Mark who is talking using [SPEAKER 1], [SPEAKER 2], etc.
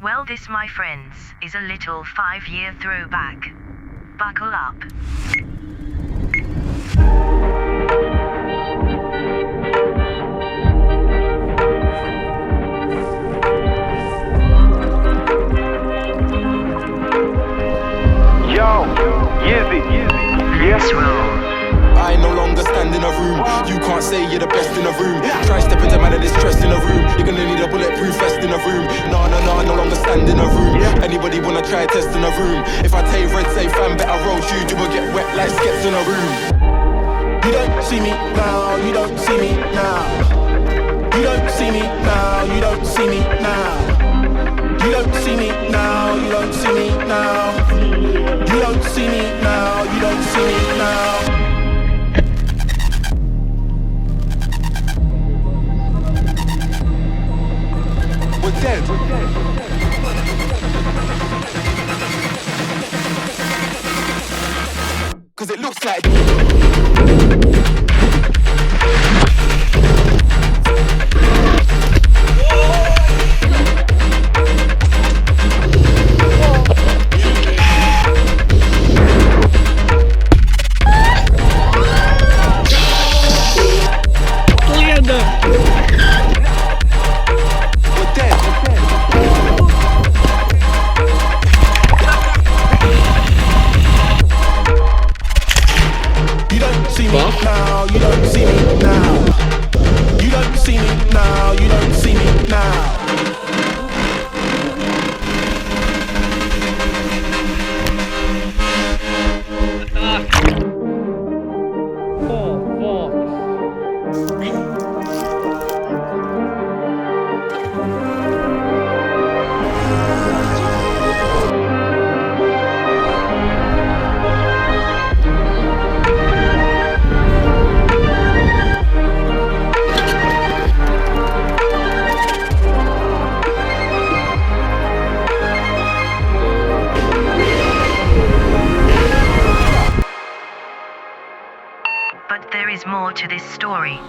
[SPEAKER 1] Well, this, my friends, is a little 5-year throwback. Buckle up.
[SPEAKER 2] Yo, Yizzy,
[SPEAKER 1] Let's roll.
[SPEAKER 3] I no longer stand in a room. You can't say you're the best in a room. Try step into man of distress in a room. You're gonna need a bulletproof vest in a room. No, no longer stand in a room. Anybody wanna try test in a room? If I tell you red, say fam, better roll shoes. You will get wet like skets in a room. You don't see me now. You don't see me now. You don't see me now. You don't see me now. You don't see me now. You don't see me now. You don't see me now. You don't see me now. We're dead. Cause it looks like now, you don't see me now. You don't see me now, you don't see me now.
[SPEAKER 1] But there is more to this story.